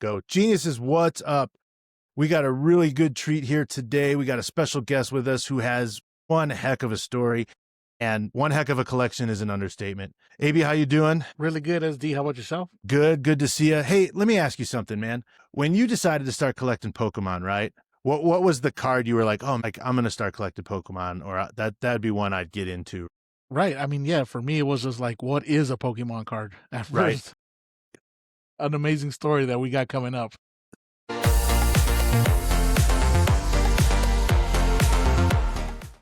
go. Geniuses, what's up? We got a really good treat here today. We got a special guest with us who has one heck of a story, and one heck of a collection is an understatement. AB, how you doing? Really good, SD. How about yourself? Good to see you. Hey, let me ask you something, man. When you decided to start collecting Pokemon, right? What was the card you were like, oh, I'm going to start collecting Pokemon, or that'd be one I'd get into? Right. I mean, yeah, for me, it was just like, what is a Pokemon card? At first, Right. An amazing story that we got coming up.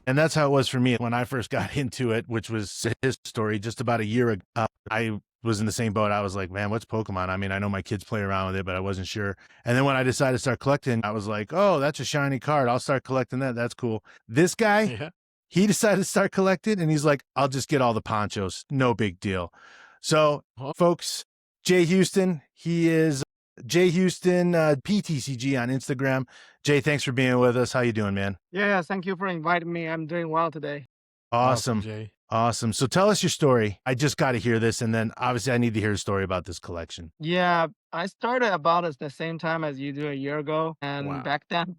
And that's how it was for me when I first got into it, which was his story just about a year ago. I was in the same boat. I was like, man, what's Pokemon? I mean, I know my kids play around with it, but I wasn't sure. And then when I decided to start collecting, I was like, oh, that's a shiny card. I'll start collecting that. That's cool. This guy, he decided to start collecting, and he's like, I'll just get all the ponchos. No big deal. So, folks, Jay Houston, he is Jay Houston, PTCG on Instagram. Jay, thanks for being with us. How you doing, man? Yeah, thank you for inviting me. I'm doing well today. Awesome. Jay. Awesome. So tell us your story. I just got to hear this, and then obviously I need to hear a story about this collection. Yeah, I started about at the same time as you do a year ago. And back then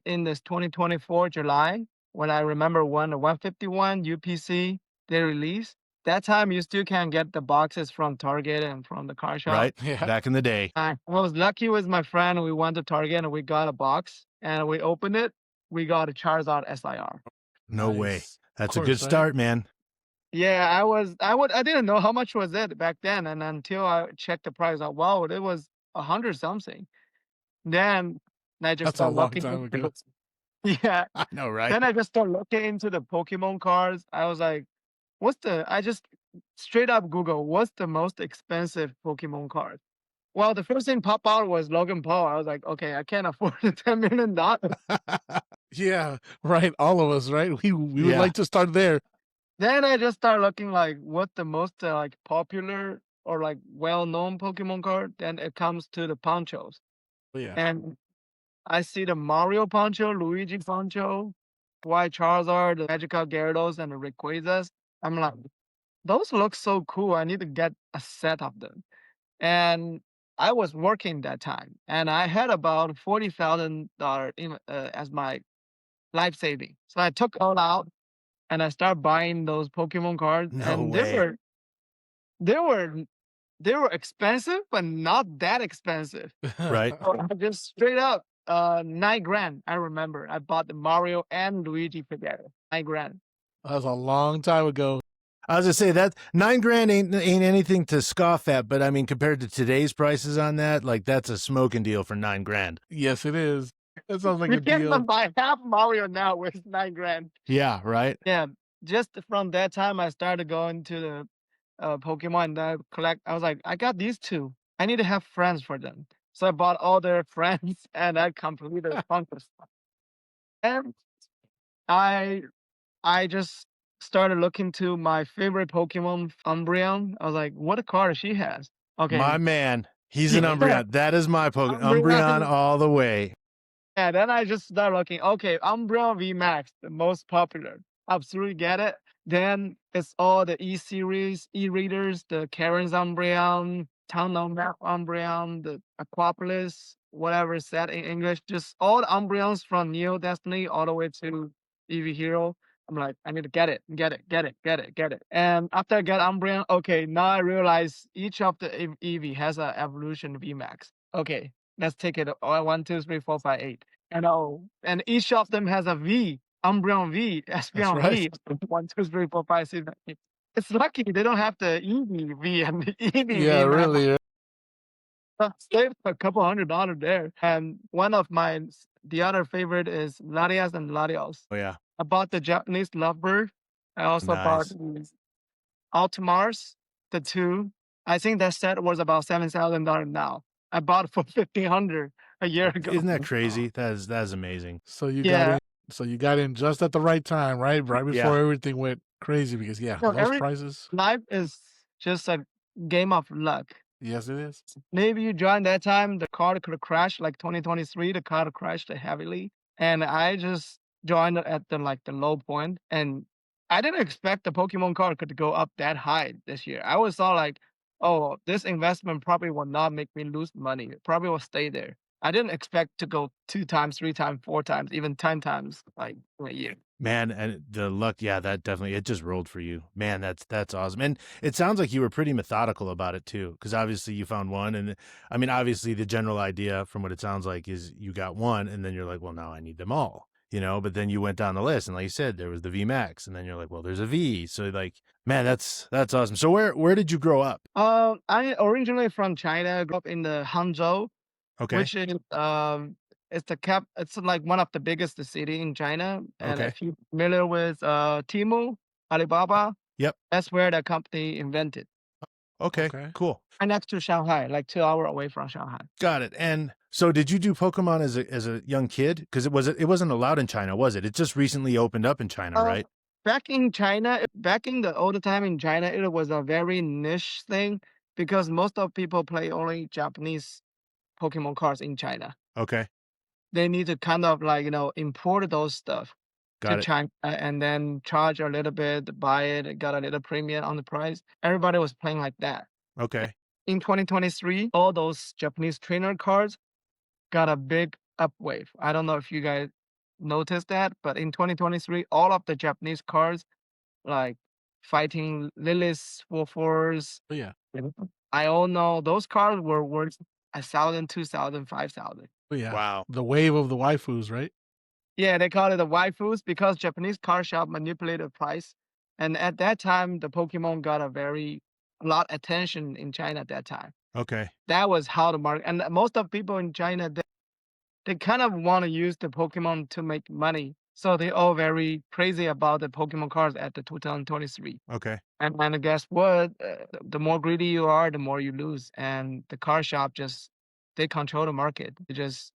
in this 2024 July, when I remember when the 151 UPC they released, that time you still can get the boxes from Target and from the car shop. Right. Yeah. Back in the day. I was lucky with my friend. We went to Target and we got a box and we opened it. We got a Charizard SIR. No way. That's a good start, man. Yeah, I didn't know how much was it back then, and until I checked the price out, wow, it was 100 something. Then I just That's a started long looking. time ago. Yeah. I know, right? Then I just started looking into the Pokemon cards. I was like, I just straight up Google, what's the most expensive Pokemon card? Well, the first thing pop out was Logan Paul. I was like, okay, I can't afford the $10 million. Yeah, right. All of us, right? We would like to start there. Then I just start looking like what the most like popular or like well-known Pokemon card. Then it comes to the Ponchos. Yeah. And I see the Mario Poncho, Luigi Poncho, White Charizard, the Magical Gyarados, and the Rayquazas. I'm like, those look so cool. I need to get a set of them. And I was working that time, and I had about $40,000 as my life saving. So I took all out, and I started buying those Pokemon cards. No and way. they were expensive, but not that expensive. Right. So I just straight up $9,000. I remember I bought the Mario and Luigi together. $9,000. That was a long time ago. I was gonna say that $9,000 ain't anything to scoff at, but I mean, compared to today's prices on that, like that's a smoking deal for $9,000. Yes, it is. That sounds like You a deal. can't buy half Mario now with $9,000. Yeah, right. Yeah, just from that time, I started going to the Pokemon and I collect. I was like, I got these two. I need to have friends for them. So I bought all their friends and I completed the Funko stuff. And I just started looking to my favorite Pokemon, Umbreon. I was like, what a card she has. Okay. My man, he's an Umbreon. That is my Pokemon. Umbreon. Umbreon all the way. Yeah, then I just started looking, okay, Umbreon VMAX, the most popular. Absolutely get it. Then it's all the E-series, E-readers, the Karen's Umbreon, Town of Map Umbreon, the Aquapolis, whatever is said in English, just all the Umbreons from Neo Destiny all the way to Eevee Hero. I'm like, I need to get it. And after I get Umbreon, okay, now I realize each of the Eevee has an evolution VMAX. Okay, let's take it. 1, 2, 3, 4, 5, 8. And each of them has a V. Umbreon V, Espeon V. 1, 2, 3, 4, 5, 6, 7, 8. It's lucky they don't have the Eevee V and the Eevee Yeah, V. really. Saved a couple $100 there. And one of the other favorite is Latias and Latios. Oh yeah. I bought the Japanese Lovebird. I also bought Altamars, the two. I think that set was about $7,000 now. I bought it for $1,500 a year ago. Isn't that crazy? That is amazing. So you got in just at the right time, right? Right before everything went crazy because those prices. Life is just a game of luck. Yes, it is. Maybe you joined that time, the card could have crashed, like 2023, the card crashed heavily. And I just joined at the low point. And I didn't expect the Pokemon card could go up that high this year. I always thought like oh, this investment probably will not make me lose money. It probably will stay there. I didn't expect to go 2 times, 3 times, 4 times, even 10 times like in a year. Man, and the luck, yeah, that definitely, it just rolled for you. Man, that's awesome. And it sounds like you were pretty methodical about it too, because obviously you found one. And I mean, obviously the general idea from what it sounds like is you got one and then you're like, well, now I need them all, but then you went down the list and like you said, there was the V Max and then you're like, well, there's a V. So like, man, that's awesome. So where did you grow up? I originally from China, grew up in the Hangzhou, Okay. which is it's like one of the biggest city in China. And Okay. if you're familiar with Temu, Alibaba, Yep. that's where the company invented. Okay. Cool. Right next to Shanghai, like 2 hours away from Shanghai. Got it. And so did you do Pokemon as a young kid? Because it wasn't allowed in China, was it? It just recently opened up in China, right? Back in China, back in the older time in China, it was a very niche thing because most of people play only Japanese Pokemon cards in China. Okay. They need to kind of like, import those stuff to Got it. China and then charge a little bit, buy it, got a little premium on the price. Everybody was playing like that. Okay. In 2023, all those Japanese trainer cards got a big upwave. I don't know if you guys noticed that, but in 2023, all of the Japanese cards, like fighting Lilith, Warforce, Oh, yeah. I all know those cards were worth 1,000, 2,000, 5,000. Oh, yeah. Wow. The wave of the waifus, right? Yeah, they call it the waifus because Japanese card shop manipulated price. And at that time, the Pokemon got a lot attention in China at that time. Okay. That was how the market, and most of people in China, they kind of want to use the Pokemon to make money. So they all very crazy about the Pokemon cards at the 2023. Okay. And guess what? The more greedy you are, the more you lose. And the card shop they control the market. They just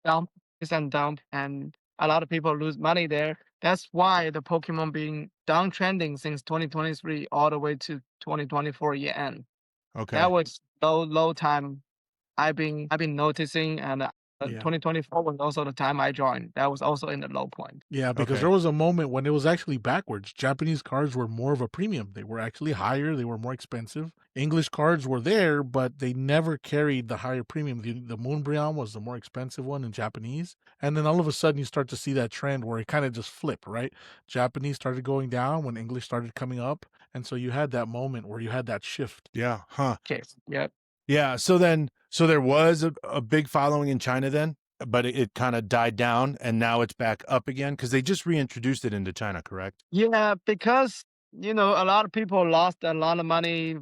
dump and dump, and a lot of people lose money there. That's why the Pokemon being downtrending since 2023 all the way to 2024 year end. Okay. That was low time I've been noticing, and 2024 was also the time I joined. That was also in the low point. Yeah, because there was a moment when it was actually backwards. Japanese cards were more of a premium. They were actually higher. They were more expensive. English cards were there, but they never carried the higher premium. The Umbreon was the more expensive one in Japanese. And then all of a sudden you start to see that trend where it kind of just flipped, right? Japanese started going down when English started coming up. And so you had that moment where you had that shift. Yeah. Huh. Okay. Yep. Yeah. So there was a big following in China then, but it kind of died down and now it's back up again because they just reintroduced it into China, correct? Yeah, because a lot of people lost a lot of money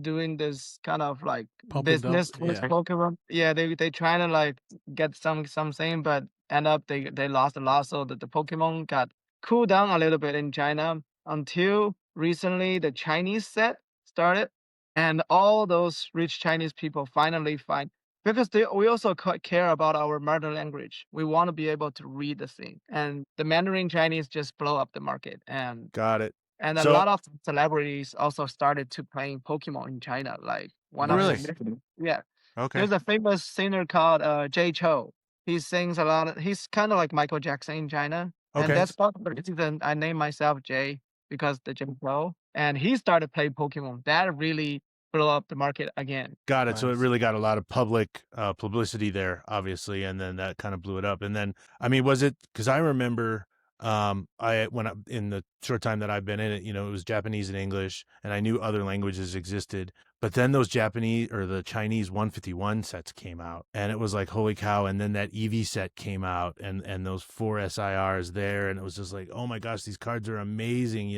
doing this kind of like Pump and business dump, with yeah. Pokemon. Yeah, they trying to like get something, but end up they lost a lot. So that the Pokemon got cooled down a little bit in China until recently the Chinese set started, and all those rich Chinese people finally find, because we also care about our mother language. We want to be able to read the thing, and the Mandarin Chinese just blow up the market, and Got it. a lot of celebrities also started to playing Pokemon in China. Like one Really? of them, yeah. Okay. There's a famous singer called Jay Chou. He sings a lot. He's kind of like Michael Jackson in China, and Okay. that's part of the reason I named myself Jay, because the Jay Chou, and he started playing Pokemon. That really blew up the market again. Got it. So it Nice. really got a lot of public publicity there, obviously, and then that kind of blew it up. And then, I mean, was it because I remember in the short time that I've been in it, it was Japanese and English, and I knew other languages existed. But then those Japanese or the Chinese 151 sets came out, and it was like, holy cow! And then that EV set came out, and those 4 SIRs there, and it was just like, oh my gosh, these cards are amazing,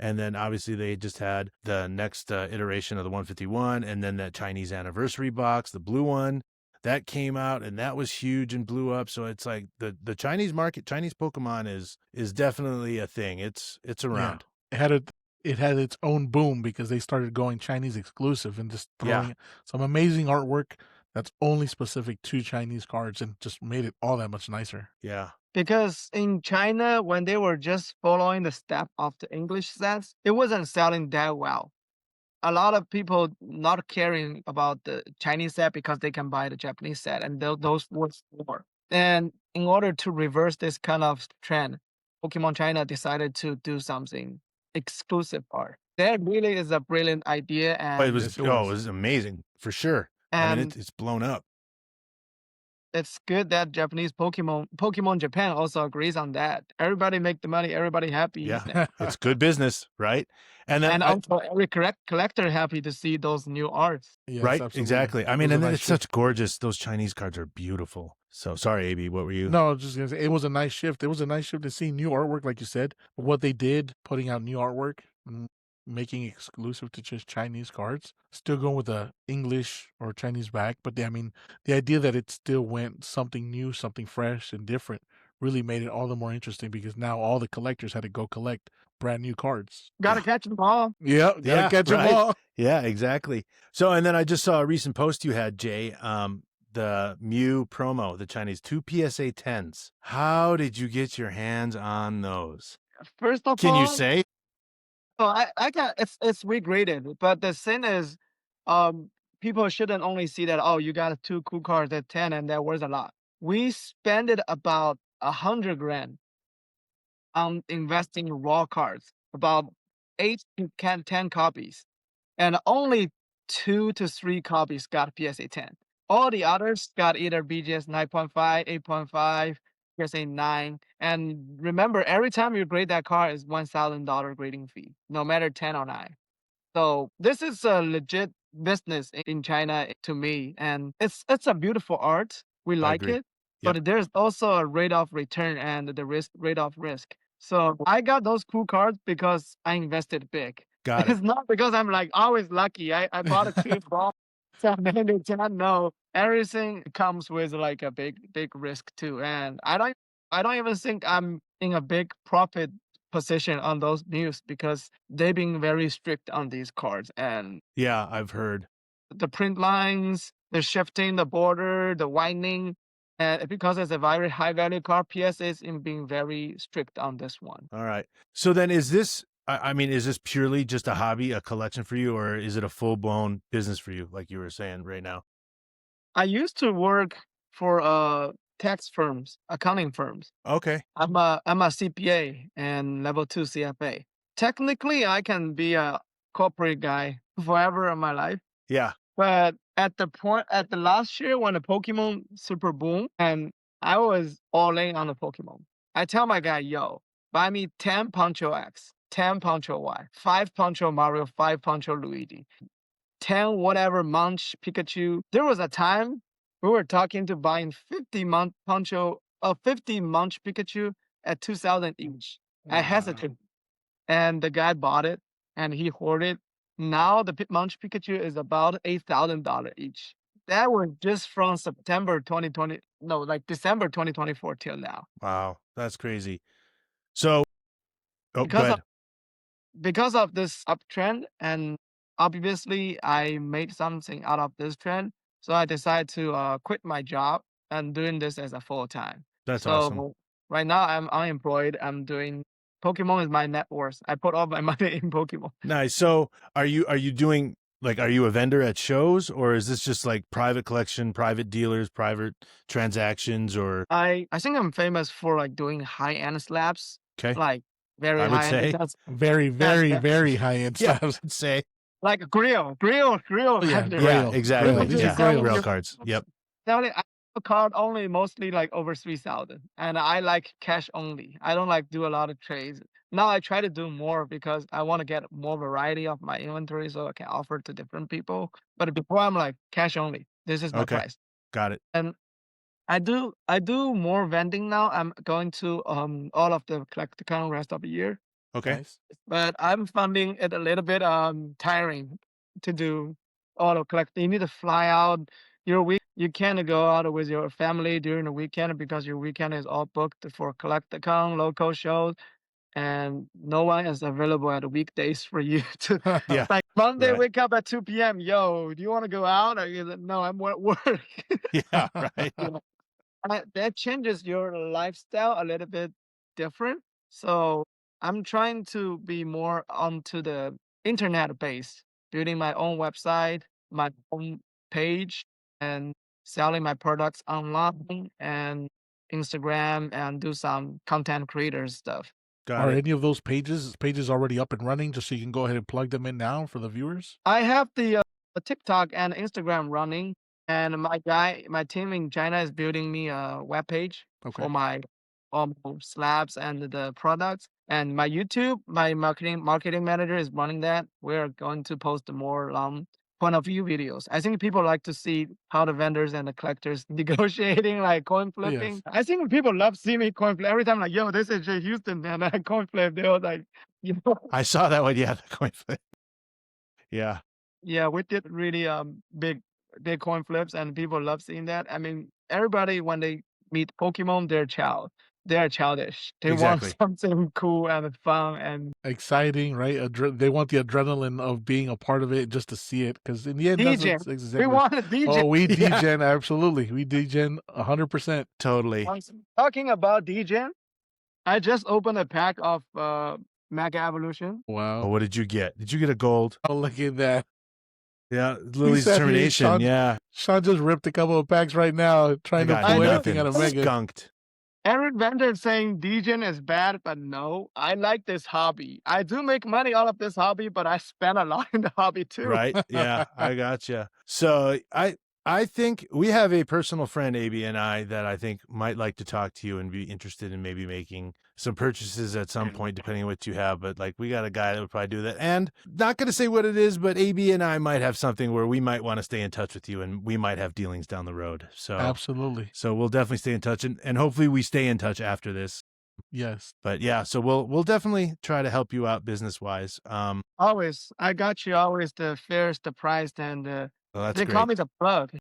And then obviously they just had the next iteration of the 151, and then that Chinese anniversary box, the blue one, that came out, and that was huge and blew up. So it's like the Chinese market, Chinese Pokemon is definitely a thing. It's around. Yeah. It had its own boom because they started going Chinese exclusive and just throwing some amazing artwork that's only specific to Chinese cards and just made it all that much nicer. Yeah. Because in China, when they were just following the step of the English sets, it wasn't selling that well. A lot of people not caring about the Chinese set because they can buy the Japanese set, and those was more. And in order to reverse this kind of trend, Pokemon China decided to do something exclusive art. That really is a brilliant idea, But it and was Yes, it oh, it was. was amazing for sure. I mean, and it's blown up. it's good that Japanese Pokemon Japan also agrees on that. Everybody make the money, everybody happy, Yeah, it's good business, right? And then and also every collector happy to see those new arts. Yes, right, absolutely. exactly. I It mean, was a and then nice it's such shift. gorgeous. Those Chinese cards are beautiful. So sorry, AB, what were you? No, I was just gonna say it was a nice shift. It was a nice shift to see new artwork, like you said. What they did, putting out new artwork, making it exclusive to just Chinese cards, still going with a English or Chinese back. But I mean, the idea that it still went something new, something fresh and different, really made it all the more interesting because now all the collectors had to go collect brand new cards. Gotta Yeah. catch them all. Yep, gotta Yeah, catch them right. all. Yeah, exactly. So, and then I just saw a recent post you had, Jay, the Mew promo, the Chinese 2 PSA 10s. How did you get your hands on those? First of Can you all, say? oh, I got it's regraded, but the thing is, um, people shouldn't only see that. Oh, you got two cool cards at 10, and that was a lot. We spent about 100 grand on investing in raw cards, about 10 copies, and only 2 to 3 copies got PSA 10. All the others got either BGS 9.5, 8.5, PSA 9. And remember, every time you grade that card is $1,000 grading fee, no matter 10 or 9. So this is a legit business in China to me, and it's a beautiful art. We I like agree. it, Yep. but there's also a rate of return and the rate of risk. So I got those cool cards because I invested big. Got it. It's not because I'm like always lucky. I bought a cheap ball. So then they cannot know everything comes with like a big risk too. And I don't even think I'm in a big profit position on those news because they've been very strict on these cards and Yeah, I've heard. the print lines, the shifting, the border, the winding. And because it's a very high value card, PS is in being very strict on this one. All right. So then is this, I mean, is this purely just a hobby, a collection for you, or is it a full blown business for you, like you were saying right now? I used to work for tax firms, accounting firms. Okay. I'm a CPA and level 2 CFA. Technically, I can be a corporate guy forever in my life. Yeah. But at the last year when the Pokemon super boom, and I was all in on the Pokemon. I tell my guy, yo, buy me 10 Poncho X, 10 Poncho Y, 5 Poncho Mario, 5 Poncho Luigi, 10 whatever Munch Pikachu. There was a time we were talking to buying 50 50 Munch Pikachu at 2,000 each. I Wow. hesitated, and the guy bought it and he hoarded. Now the Munch Pikachu is about $8,000 each. That was just from September 2020, no, like December 2024 till now. Wow. That's crazy. So, oh, go Because of ahead. because of this uptrend, and obviously I made something out of this trend, so I decided to quit my job and doing this as a full time. That's awesome. So right now I'm unemployed. I'm doing Pokemon is my net worth. I put all my money in Pokemon. Nice. So are you doing like, are you a vendor at shows, or is this just like private collection, private dealers, private transactions, or? I think I'm famous for like doing high end slabs, Okay. like very I would high end. say. Because Very, very, yeah. very high end Yeah, slabs. I'd say. like Grail. Yeah, vendor. Yeah, Grail. exactly. Grail. Just These Yeah. are Grails. Grail cards. Yep. Selling I have a card only mostly like over 3,000, and I like cash only. I don't like do a lot of trades. Now I try to do more because I want to get more variety of my inventory so I can offer to different people. But before I'm like cash only. This is my Okay. price. Got it. And I do more vending now. I'm going to all of the collecticon rest of the year. Okay. Nice. But I'm finding it a little bit tiring to do auto collect. You need to fly out your week. You can't go out with your family during the weekend because your weekend is all booked for collecticon local shows, and no one is available at the weekdays for you to. Yeah. Like Monday, Right. wake up at 2 p.m. Yo, do you want to go out? Or you like, no, I'm at work. Yeah. Right. You know, that changes your lifestyle a little bit different. So I'm trying to be more onto the internet base, building my own website, my own page, and selling my products online and Instagram and do some content creator stuff. Are it. any of those pages already up and running, just so you can go ahead and plug them in now for the viewers? I have the TikTok and Instagram running, and my team in China is building me a web page Okay. for my slabs and the products. And my YouTube, my marketing manager is running that. We're going to post more point of view videos. I think people like to see how the vendors and the collectors negotiating, like coin flipping. Yes. I think people love seeing me coin flip every time. Like, yo, this is Jay Houston, man. I coin flip. They were like, you know. I saw that one. Yeah, the coin flip. Yeah. Yeah, we did really big coin flips, and people love seeing that. I mean, everybody when they meet Pokemon, they're childish. They Exactly. want something cool and fun and Exciting, right? They want the adrenaline of being a part of it just to see it, because in the end, that's degen. exactly. We want a degen. Oh, we Yeah. degen, absolutely. We degen 100%. Totally. Talking about degen, I just opened a pack of Mega Evolution. Wow. Oh, what did you get? Did you get a gold? Oh, look at that. Yeah, Lily's sat here, determination. Sean- Yeah, Sean just ripped a couple of packs right now, trying to got pull nothing. anything out of Mega. skunked. Every vendor is saying degen is bad, but no, I like this hobby. I do make money out of this hobby, but I spend a lot in the hobby too. Right? Yeah, I gotcha. So I think we have a personal friend, AB and I, that I think might like to talk to you and be interested in maybe making some purchases at some point, depending on what you have. But like, we got a guy that would probably do that. And not going to say what it is, but AB and I might have something where we might want to stay in touch with you, and we might have dealings down the road. So Absolutely. So we'll definitely stay in touch, and hopefully we stay in touch after this. Yes. But yeah, so we'll definitely try to help you out business wise. Always, I got you. Always the fairest, the price, and Well, that's they great. call me the plug.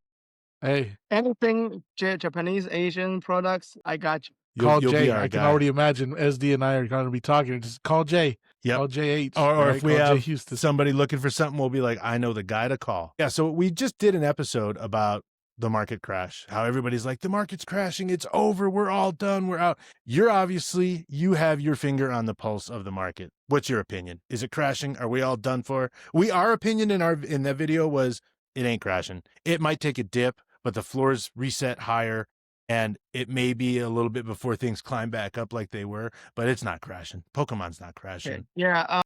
Hey, Anything Japanese, Asian products, I got you. call You'll be Jay. our I can guy. already imagine SD and I are going to be talking. Just call Jay. Yep. Call JH. Or right? if we Call Jay have Houston. somebody looking for something, we'll be like, I know the guy to call. Yeah, so we just did an episode about the market crash, how everybody's like, the market's crashing, it's over, we're all done, we're out. You have your finger on the pulse of the market. What's your opinion? Is it crashing? Are we all done for? Our opinion in that video was, it ain't crashing. It might take a dip, but the floors reset higher, and it may be a little bit before things climb back up like they were, but it's not crashing. Pokemon's not crashing. Okay. Yeah,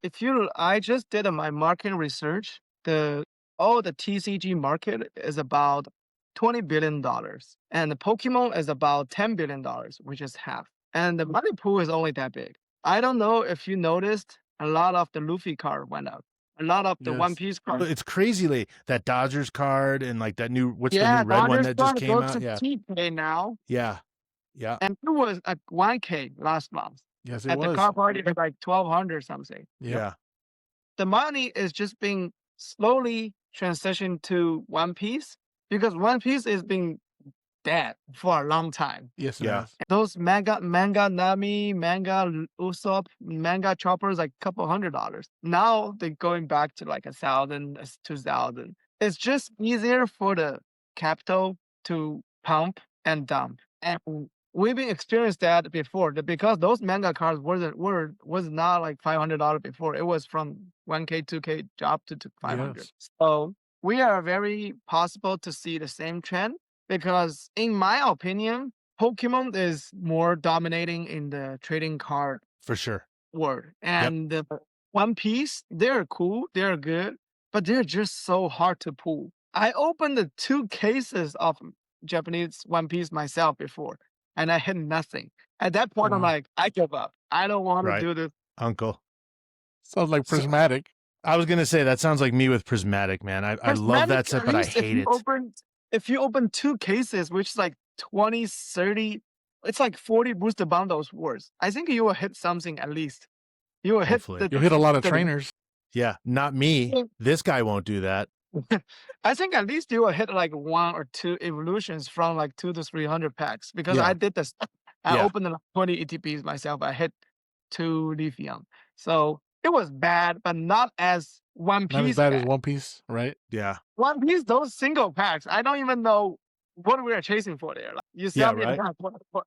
I just did my market research. The TCG market is about $20 billion, and the Pokemon is about $10 billion, which is half. And the money pool is only that big. I don't know if you noticed, a lot of the Luffy card went up. A lot of the Yes. One Piece card. It's crazy, that Dodgers card and like that new, what's the Yeah, new red one Dodgers that just card came goes out? to Yeah. TK now, Yeah. and it was at 1K last month. Yes, it At was. the car party, it was like 1,200 something. Yep. Yeah. The money is just being slowly transitioned to One Piece, because One Piece is being dead for a long time. Yes, it Yeah. has. Those manga Nami, manga Usopp, manga choppers, like a couple $100. Now they're going back to like 1,000, 2,000. It's just easier for the capital to pump and dump. And we've been experienced that before, because those manga cards was not like $500 before. It was from 1K, 2K, drop to 500. Yes. So we are very possible to see the same trend, because in my opinion, Pokemon is more dominating in the trading card For sure. world. And the One Piece, they're cool, they're good, but they're just so hard to pull. I opened the 2 cases of Japanese One Piece myself before, and I hit nothing. At that point, I'm Wow. like, I give up. I don't want Right. to do this. Uncle. Sounds like So- prismatic. I was going to say, that sounds like me with Prismatic, man. I love that Prismatic, set, at but I least if hate you it. if you open 2 cases, which is like 20, 30, it's like 40 booster bundles worth. I think you will hit something at least. You will Hopefully. You'll hit a lot of the- trainers. Yeah, not me. Yeah. This guy won't do that. I think at least you will hit like 1 or 2 evolutions from like 200 to 300 packs, because Yeah. I did this. I Yeah. opened like 20 ETPs myself. I hit 2 Leafeon. So it was bad, but not as One Piece. Not as bad as bad. One Piece, right? Yeah. One Piece, those single packs, I don't even know what we are chasing for there. Like, you sell me right. a pack for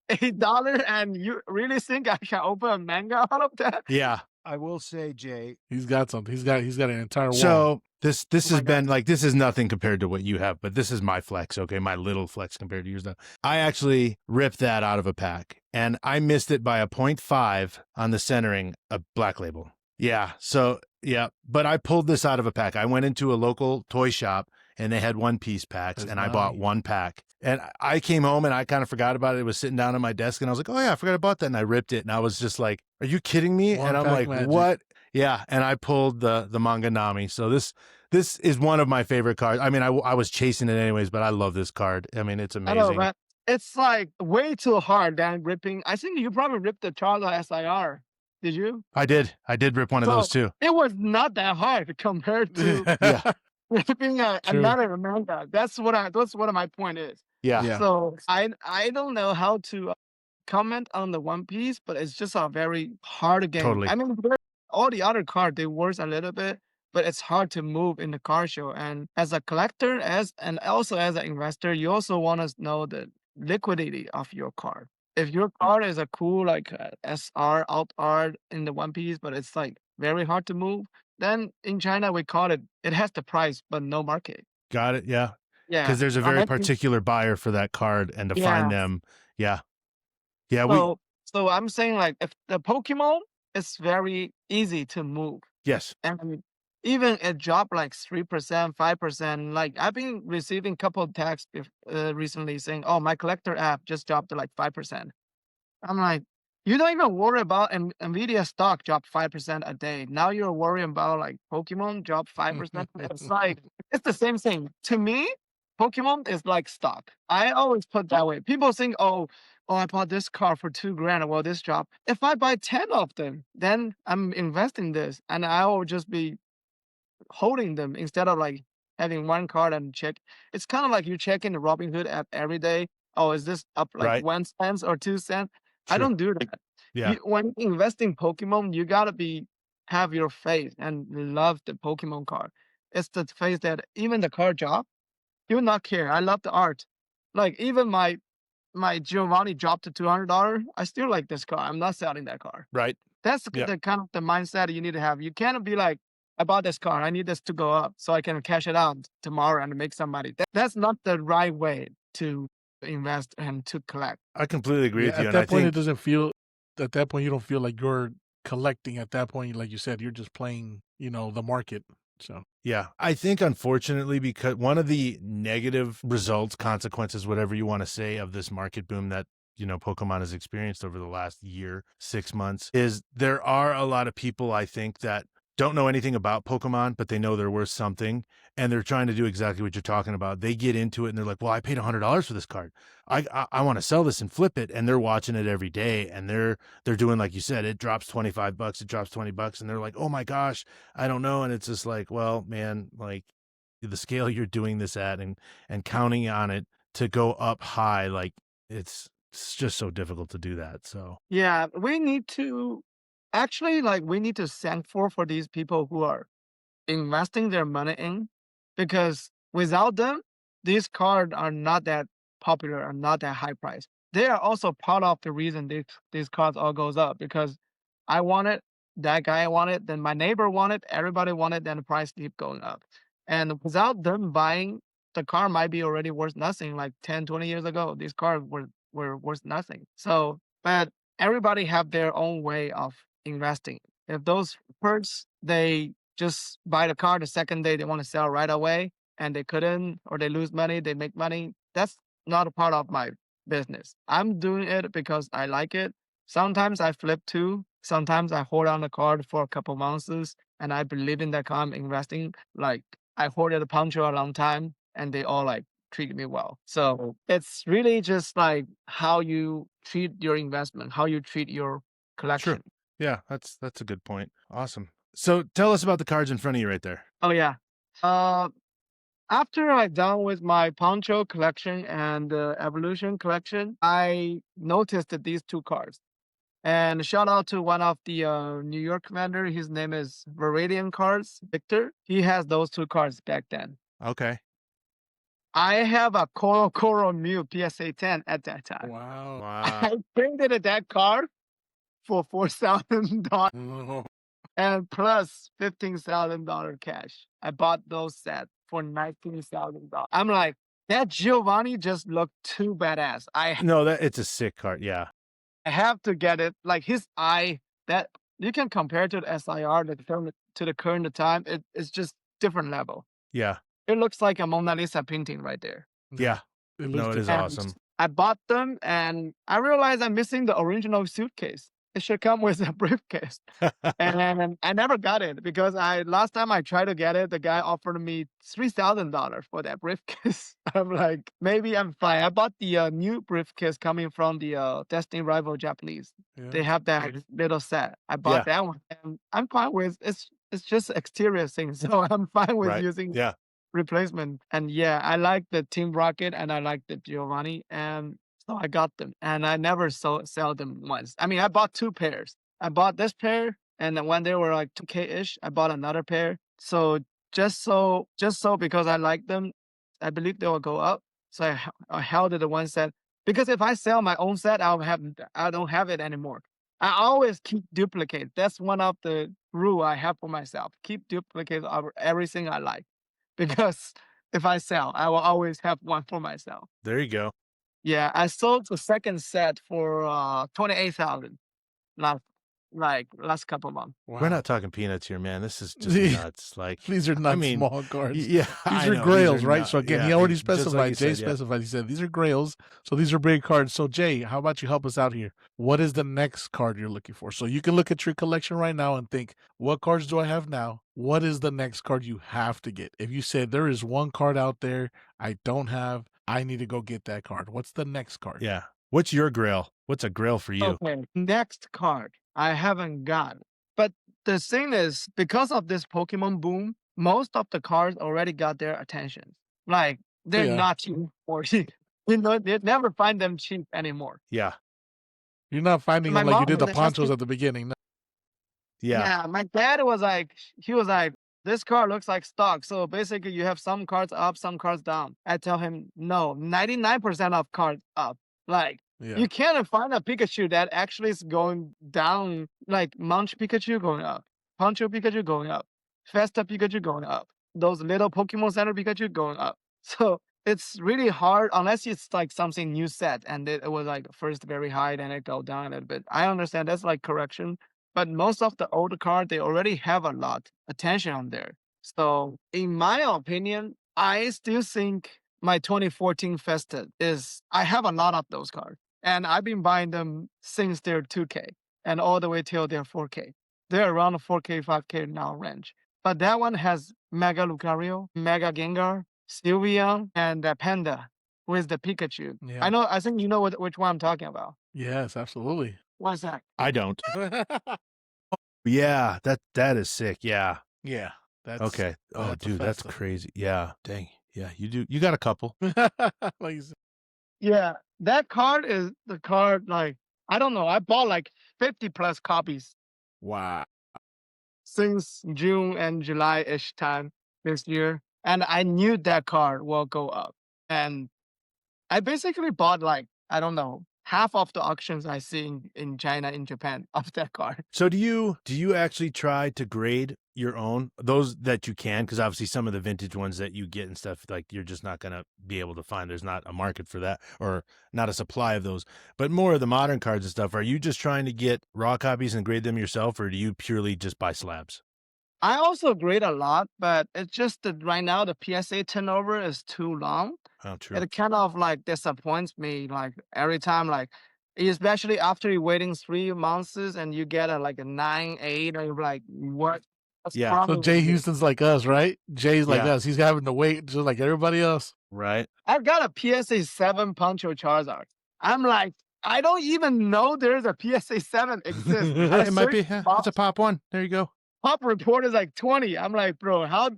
$8, and you really think I can open a manga out of that? Yeah. I will say, Jay, He's got something. He's got an entire wall. So This Oh has my been God. like, this is nothing compared to what you have, but this is my flex, okay? My little flex compared to yours now. I actually ripped that out of a pack, and I missed it by a 0.5 on the centering, a black label. Yeah, so yeah, but I pulled this out of a pack. I went into a local toy shop, and they had one-piece packs, That's and I bought nice. one pack. And I came home, and I kind of forgot about it. It was sitting down on my desk, and I was like, oh yeah, I forgot about that, and I ripped it, and I was just like, are you kidding me? One And I'm pack like, magic. what? Yeah, and I pulled the manga Nami. So this is one of my favorite cards. I mean, I was chasing it anyways, but I love this card. I mean, it's I know, amazing. man. It's like way too hard than ripping. I think you probably ripped the Charizard SIR. Did you? I did rip one of those too. It was not that hard compared to Yeah, ripping True. another manga. That's what my point is. yeah, Yeah. So I don't know how to comment on the One Piece, but it's just a very hard game. Totally. I mean, all the other cards they worse a little bit, but it's hard to move in the card show. And as a collector, and also as an investor, you also want to know the liquidity of your card. If your card is a cool like SR out art in the One Piece, but it's like very hard to move, then in China we call it has the price but no market. Got it. Yeah, Yeah, because there's a very unless you- particular buyer for that card, and to find yeah. them, yeah, we So I'm saying like if the Pokemon is very easy to move. yes, And even it dropped like 3%, 5%. Like I've been receiving a couple of texts recently saying, "Oh, my collector app just dropped to like 5%." I'm like, you don't even worry about Nvidia stock dropped 5% a day. Now you're worrying about like Pokemon drop 5%. It's like it's the same thing to me. Pokemon is like stock. I always put that way. People think, oh, I bought this car for $2,000. Well, this drop. If I buy 10 of them, then I'm investing this, and I will just be holding them instead of like having one card and check. It's kind of like you checking the Robinhood app every day. Oh, is this up like right, 1 cent or 2 cent? I true, don't do that. yeah, When you invest in Pokemon, you gotta have your faith and love the Pokemon card. It's the faith that even the card drop, you will not care. I love the art. Like even my Giovanni dropped to $200. I still like this car. I'm not selling that car. right, That's yeah. the kind of the mindset you need to have. You can't be like, I bought this car. I need this to go up so I can cash it out tomorrow and make some money. That's not the right way to invest and to collect. I completely agree Yeah, with you, at and I that point, think it doesn't feel. At that point, you don't feel like you're collecting. At that point, like you said, you're just playing. The market. So yeah, I think unfortunately, because one of the negative results, consequences, whatever you want to say, of this market boom that Pokemon has experienced over the last year, 6 months, is there are a lot of people, I think, that don't know anything about Pokemon, but they know they're worth something, and they're trying to do exactly what you're talking about. They get into it and they're like, well, I paid $100 for this card. I want to sell this and flip it. And they're watching it every day, and they're doing, like you said, it drops $25, it drops $20, and they're like, oh my gosh, I don't know. And it's just like, well, man, like the scale you're doing this at, and counting on it to go up high, like it's just so difficult to do that. So Yeah, we need to actually we need to thankful for these people who are investing their money in, because without them, these cards are not that popular and not that high price. They are also part of the reason these cards all goes up, because I want it, that guy want it, then my neighbor want it, everybody want it, then the price keep going up. And without them buying, the car might be already worth nothing. Like 10, 20 years ago, these cars were worth nothing. So, but everybody have their own way of investing. If those perks, they just buy the car the second day they want to sell right away, and they couldn't, or they lose money, they make money. That's not a part of my business. I'm doing it because I like it. Sometimes I flip too. Sometimes I hold on the card for a couple months, and I believe in that car I'm investing. Like I hoarded a Poncho a long time, and they all like treat me well. So it's really just like how you treat your investment, how you treat your collection. yeah, that's a good point. Awesome. So tell us about the cards in front of you right there. Oh yeah. After I'm done with my Poncho collection and Evolution collection, I noticed that these two cards. And shout out to one of the New York vendor. His name is Viridian Cards, Victor. He has those two cards back then. Okay. I have a Koro Mew PSA 10 at that time. wow. Wow. I printed that card for $4,000. and plus $15,000 cash. I bought those sets for $19,000. I'm like, that Giovanni just looked too badass. No, that it's a sick card. Yeah. I have to get it. Like his eye, that you can compare to the SIR, to the current time. It's just different level. Yeah. It looks like a Mona Lisa painting right there. Yeah. It No, looks it is And awesome. I bought them and I realized I'm missing the original suitcase. It should come with a briefcase. And I never got it because last time I tried to get it, the guy offered me $3,000 for that briefcase. I'm like, maybe I'm fine. I bought the new briefcase coming from the Destiny Rival Japanese. They Yeah. have that little set. I bought that one, and I'm fine with it's just exterior thing, so I'm fine with Right. using Yeah. replacement. And yeah, I like the Team Rocket and I like the Giovanni, and so I got them. And I never sell them once. I mean, I bought 2 pairs. I bought this pair, and then when they were like 2K ish, I bought another pair. So just so because I like them, I believe they will go up. So I held it the one set because if I sell my own set, I don't have it anymore. I always keep duplicate. That's one of the rule I have for myself. Keep duplicate of everything I like. Because if I sell, I will always have one for myself. There you go. Yeah, I sold the second set for 28,000 last couple months. Wow. We're not talking peanuts here, man. This is just nuts. Like These are not I mean, small cards. yeah, These I are know, grails, right? not- So again, yeah, he already just like specified. you Jay said, yeah. specified. He said these are grails. So these are big cards. So Jay, how about you help us out here? What is the next card you're looking for? So you can look at your collection right now and think, what cards do I have now? What is the next card you have to get? If you said there is one card out there I don't have, I need to go get that card. What's the next card? Yeah. What's your grail? What's a grail for you? Okay, next card I haven't got. But the thing is, because of this Pokemon boom, most of the cards already got their attention. Like they're Yeah. not cheap for you. They never find them cheap anymore. Yeah. You're not finding My them like you mom did the was ponchos asking- at the beginning. No. Yeah. My dad was like, he was like, this card looks like stock. So basically, you have some cards up, some cards down. I tell him, no, 99% of cards up. Like, Yeah. you can't find a Pikachu that actually is going down, like Munch Pikachu going up, Poncho Pikachu going up, Festa Pikachu going up, those little Pokemon Center Pikachu going up. So it's really hard unless it's like something new set and it was like first very high, then it go down a little bit. I understand that's like correction, but most of the older cards, they already have a lot attention on there. So in my opinion, I still think my 2014 Festa I have a lot of those cards. And I've been buying them since they're 2K and all the way till they're 4K. They're around 4K, 5K now range. But that one has Mega Lucario, Mega Gengar, Sylveon, and Panda with the Pikachu. Yeah. I think you know which one I'm talking about. Yes, absolutely. What's that? I don't. Yeah, that is sick. Yeah. Yeah. That's Okay. Oh, that's a dude, that's Festa. crazy. Yeah. Dang. Yeah, you do. You got a couple. Like you said. Yeah, that card is the card, like, I don't know. I bought like 50 plus copies Wow. since June and July-ish time this year. And I knew that card will go up. And I basically bought like, I don't know, half of the auctions I see in China, in Japan of that card. So do you actually try to grade your own, those that you can? Because obviously some of the vintage ones that you get and stuff, like you're just not going to be able to find. There's not a market for that or not a supply of those. But more of the modern cards and stuff, are you just trying to get raw copies and grade them yourself, or do you purely just buy slabs? I also grade a lot, but it's just that right now the PSA turnover is too long. Oh, true. It kind of like disappoints me, like every time, like especially after you're waiting 3 months and you get like a 9, 8, and you're like, what? What's Yeah. wrong So with Jay you? Houston's like us, right? Jay's like Yeah. us. He's having to wait just like everybody else. Right. I've got a PSA 7 Poncho Charizard. I'm like, I don't even know there's a PSA 7 exists. I It might be. searched It's a pop one. There you go. Pop report is like 20. I'm like, bro, how?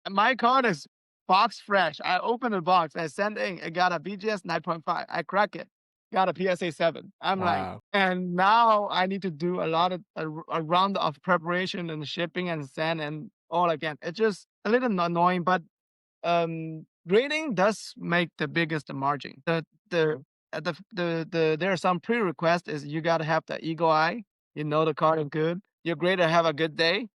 My card is box fresh. I open the box, I send in, it got a BGS 9.5. I crack it, got a PSA 7. I'm like, Wow. and now I need to do a lot of a round of preparation and shipping and send and all again. It's just a little annoying, but grading does make the biggest margin. There are some pre-requests is you gotta have the eagle eye. You know the card is good. Your grader have a good day.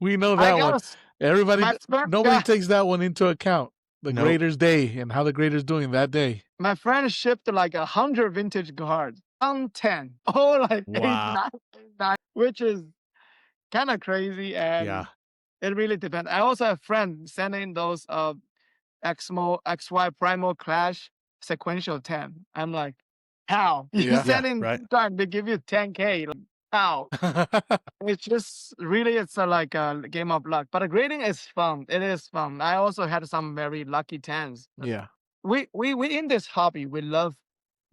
We know I that one. got Everybody, my friend. nobody Yeah, takes that one into account. The Nope. grader's day and how the grader's doing that day. my friend shipped like 100 vintage cards on 10, all like Wow. 8, 9, which is kind of crazy, and Yeah. it really depends. I also have friends sending those XMO XY Primal Clash sequential 10. I'm like, how? You Yeah. sending right. time they give you 10K? Like, how? It's just really it's like a game of luck. But the grading is fun. It is fun. I also had some very lucky 10s. Yeah. We in this hobby, we love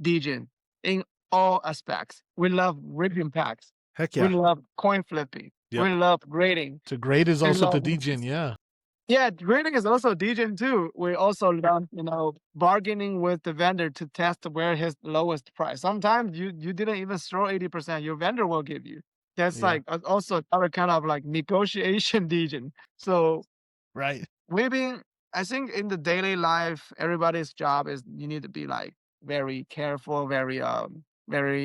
degen in all aspects. We love ripping packs. Heck We yeah. love coin flipping. Yep. We love grading. To grade is We also to love degen, yeah. yeah, grading is also degen too. We also learn, bargaining with the vendor to test where his lowest price. Sometimes you didn't even throw 80%, your vendor will give you. That's Yeah. like also other kind of like negotiation degen. So Right. we've been, I think in the daily life, everybody's job is you need to be like very careful, very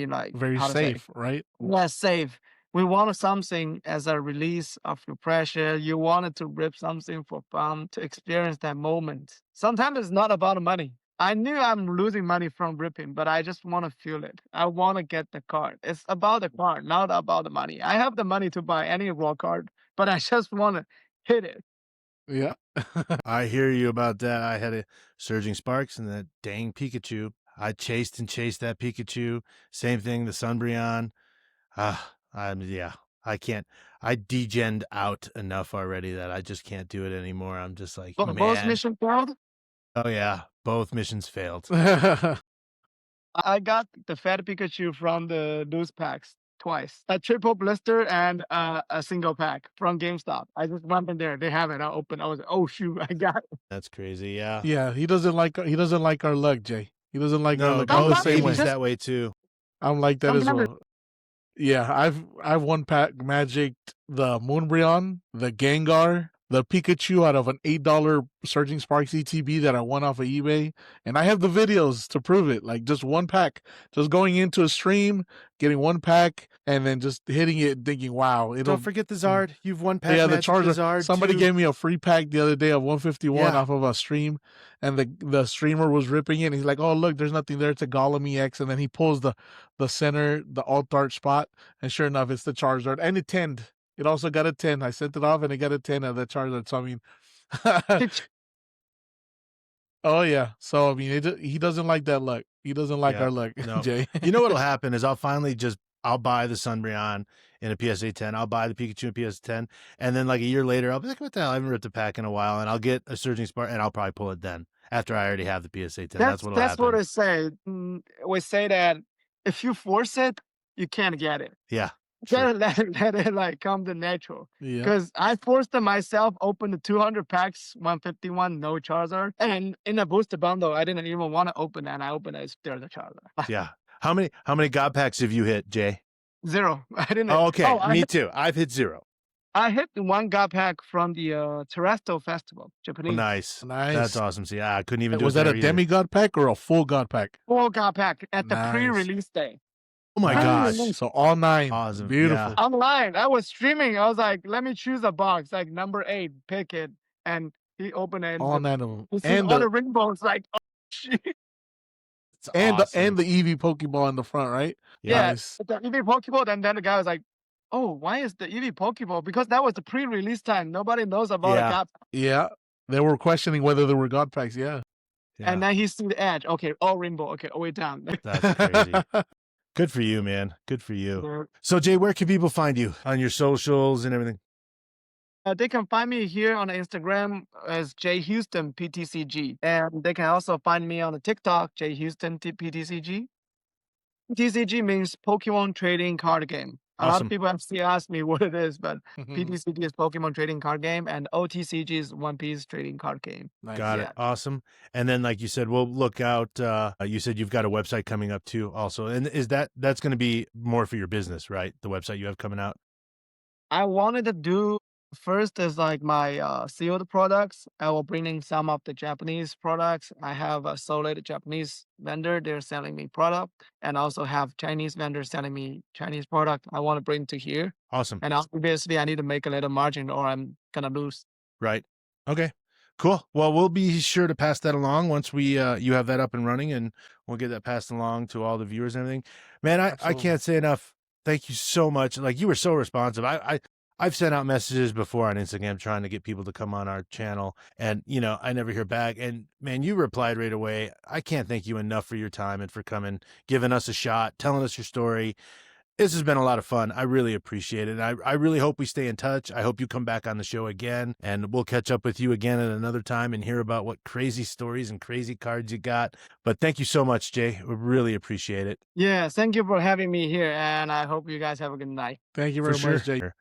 like Very how to say, safe, right? yeah, safe. We wanted something as a release of your pressure. You wanted to rip something for fun, to experience that moment. Sometimes it's not about the money. I knew I'm losing money from ripping, but I just want to feel it. I want to get the card. It's about the card, not about the money. I have the money to buy any raw card, but I just want to hit it. Yeah. I hear you about that. I had a Surging Sparks and that dang Pikachu. I chased and chased that Pikachu. Same thing, the Umbreon. Yeah, I can't. I degened out enough already that I just can't do it anymore. I'm just like, Both man. mission failed. Oh yeah, both missions failed. I got the Festa Pikachu from the loose packs twice. A triple blister and a single pack from GameStop. I just went in there. They have it. I opened. I was like, oh shoot, I got it. That's crazy. Yeah. Yeah, he doesn't like our luck, Jay. He doesn't like our No, luck. I'm the sometimes same it's way. Amy's just that way too. I'm like that as sometimes well. Yeah, I've one pack magicked the Moonbreon, the Gengar, the Pikachu out of an $8 Surging Sparks ETB that I won off of eBay, and I have the videos to prove it. Like just one pack, just going into a stream, getting one pack, and then just hitting it, and thinking, "Wow, it'll." Don't forget the Zard. You've won pack Yeah, the magic Charizard. Zard Somebody too. gave me a free pack the other day of 151 Yeah. off of a stream, and the streamer was ripping it. And he's like, "Oh, look, there's nothing there. It's a Golem EX." And then he pulls the center, the alt art spot, and sure enough, it's the Charizard, and it 10'd. It also got a 10. I sent it off, and it got a 10 of the Charizard. So I mean, oh yeah. So I mean, he doesn't like that luck. He doesn't like Yeah, our luck, no. Jay. You know what'll happen is I'll buy the Umbreon in a PSA 10. I'll buy the Pikachu in PSA 10. And then like a year later, I'll be like, what the hell? I haven't ripped a pack in a while. And I'll get a Surging Spark and I'll probably pull it then after I already have the PSA 10. That's what'll that's happen. what I say. We say that if you force it, you can't get it. Yeah. You gotta let it like come to natural. Yeah. Because I forced it myself, opened the 200 packs, 151, no Charizard. And in a booster bundle, I didn't even want to open that. And I opened it, there's a Charizard. Yeah. How many God packs have you hit, Jay? 0. I didn't. Oh, okay. Me hit, too. I've hit 0. I hit one God pack from the Terrestrial Festival, Oh, Japanese. nice. Nice. That's awesome. See, I couldn't even do Was it. that a there either. demigod pack or a full god pack? Full God pack at the Nice. pre-release day. Oh my Nice. gosh. So all 9. Awesome. Beautiful. Yeah. Online, I was streaming. I was like, let me choose a box, like number 8, pick it. And he opened it. All 9 of them. You see And all the rainbows, like, oh, shit. It's and awesome. the Eevee Pokeball in the front, right? Yeah, Nice. the Eevee Pokeball, and then the guy was like, oh, why is the Eevee Pokeball? Because that was the pre-release time. Nobody knows about Yeah. a God. Yeah. They were questioning whether there were god packs. Yeah. Yeah. And then he see the edge. Okay, all rainbow. Okay, all the way down. That's crazy. Good for you, man. Good for you. So, Jay, where can people find you on your socials and everything? They can find me here on Instagram as J Houston PTCG. And they can also find me on the TikTok, J Houston PTCG. PTCG means Pokemon Trading Card Game. A lot Awesome. of people actually ask me what it is, but PTCG is Pokemon Trading Card Game, and OTCG is One Piece Trading Card Game. Nice. Got it. Yeah. Awesome. And then, like you said, we'll look out. You said you've got a website coming up too, also. And is that's going to be more for your business, right? The website you have coming out. I wanted to do First is like my sealed products. I will bring in some of the Japanese products. I have a solid Japanese vendor. They're selling me product, and also have Chinese vendors selling me Chinese product. I want to bring to here, Awesome. and obviously I need to make a little margin, or I'm gonna lose. Right. Okay. Cool. Well, we'll be sure to pass that along once we you have that up and running, and we'll get that passed along to all the viewers and everything. Man, I Absolutely. can't say enough. Thank you so much. Like, you were so responsive. I've sent out messages before on Instagram trying to get people to come on our channel, and I never hear back. And man, you replied right away. I can't thank you enough for your time and for coming, giving us a shot, telling us your story. This has been a lot of fun. I really appreciate it. I really hope we stay in touch. I hope you come back on the show again, and we'll catch up with you again at another time and hear about what crazy stories and crazy cards you got. But thank you so much, Jay. We really appreciate it. Yeah, thank you for having me here, and I hope you guys have a good night. Thank you For very much, sure. Jay.